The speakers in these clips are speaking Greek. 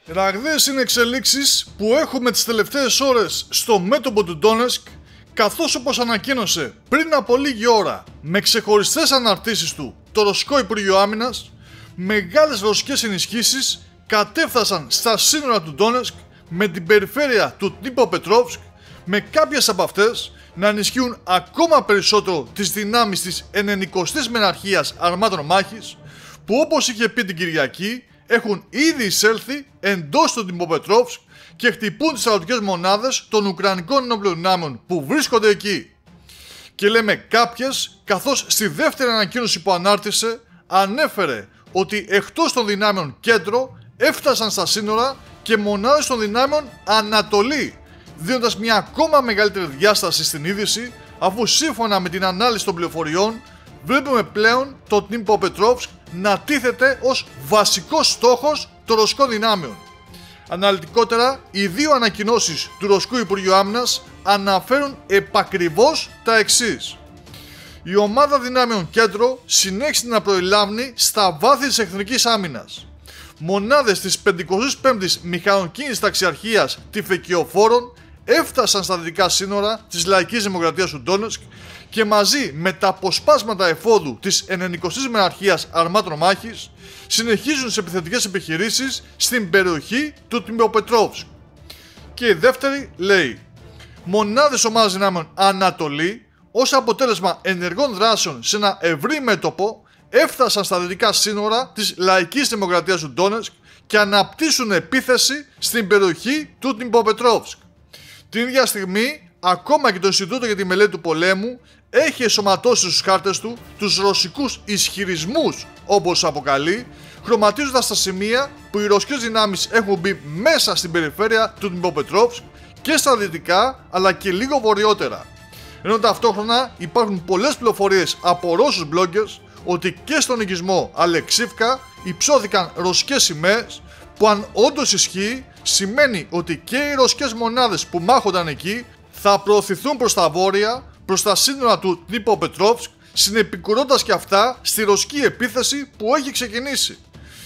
Ραγδαίες είναι εξελίξεις που έχουμε τις τελευταίες ώρες στο μέτωπο του Ντόνετσκ, καθώς όπως ανακοίνωσε πριν από λίγη ώρα με ξεχωριστές αναρτήσεις του το Ρωσικό Υπουργείο Άμυνας, μεγάλες ρωσικές ενισχύσεις κατέφθασαν στα σύνορα του Ντόνετσκ με την περιφέρεια του Ντνίπροπετρόβσκ, με κάποιες από αυτές να ενισχύουν ακόμα περισσότερο τις δυνάμεις της 90ης Μεναρχίας Αρμάτων Μάχης, που όπως είχε πει την Κυριακή έχουν ήδη εισέλθει εντός του Ντνίπροπετρόβσκ και χτυπούν τις στρατιωτικές μονάδες των Ουκρανικών ενόπλων δυνάμεων που βρίσκονται εκεί. Και λέμε κάποιες, καθώς στη δεύτερη ανακοίνωση που ανάρτησε ανέφερε ότι εκτός των δυνάμεων κέντρο έφτασαν στα σύνορα και μονάδες των δυνάμεων Ανατολή, δίνοντας μια ακόμα μεγαλύτερη διάσταση στην είδηση, αφού σύμφωνα με την ανάλυση των πληροφοριών βλέπουμε πλέον το Ντνίπροπετρόβσκ να τίθεται ως βασικός στόχος των ρωσικών δυνάμεων. Αναλυτικότερα, οι δύο ανακοινώσεις του Ρωσικού Υπουργείου Άμυνας αναφέρουν επακριβώς τα εξής. Η ομάδα δυνάμεων κέντρο συνέχισε να προελάβει στα βάθη της εχθρικής άμυνας. Μονάδες της 55ης Μηχανοκίνητης Ταξιαρχίας Τυφεκιοφόρων έφτασαν στα δυτικά σύνορα της Λαϊκής Δημοκρατίας του Ντόνετσκ και μαζί με τα αποσπάσματα εφόδου της 90ης Μεναρχίας Αρμάτων Μάχης συνεχίζουν σε επιθετικές επιχειρήσεις στην περιοχή του Ντνίπροπετρόβσκ. Και η δεύτερη λέει: μονάδες ομάδας δυνάμεων Ανατολή, ως αποτέλεσμα ενεργών δράσεων σε ένα ευρύ μέτωπο, έφτασαν στα δυτικά σύνορα της Λαϊκής Δημοκρατίας του Ντόνετσκ και αναπτύσσουν επίθεση στην περιοχή του Ντνίπροπετρόβσκ. Την ίδια στιγμή, ακόμα και το Ινστιτούτο για τη Μελέτη του Πολέμου έχει εσωματώσει στους χάρτες του τους ρωσικούς ισχυρισμούς, όπως αποκαλεί, χρωματίζοντας τα σημεία που οι ρωσικές δυνάμεις έχουν μπει μέσα στην περιφέρεια του Ντνίπροπετρόβσκ και στα δυτικά αλλά και λίγο βορειότερα. Ενώ ταυτόχρονα υπάρχουν πολλές πληροφορίες από Ρώσους bloggers ότι και στον οικισμό Αλεξίβκα υψώθηκαν ρωσικές σημαίες, που αν όντως ισχύει σημαίνει ότι και οι ρωσικές μονάδες που μάχονταν εκεί θα προωθηθούν προς τα βόρεια, προς τα σύνορα του Ντνίπροπετρόβσκ, συνεπικουρώντας και αυτά στη ρωσική επίθεση που έχει ξεκινήσει.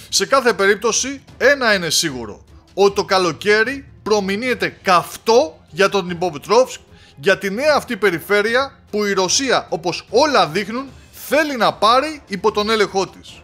Σε κάθε περίπτωση ένα είναι σίγουρο, ότι το καλοκαίρι προμηνύεται καυτό για τον Ντνίπροπετρόβσκ, για τη νέα αυτή περιφέρεια που η Ρωσία, όπως όλα δείχνουν, θέλει να πάρει υπό τον έλεγχό της.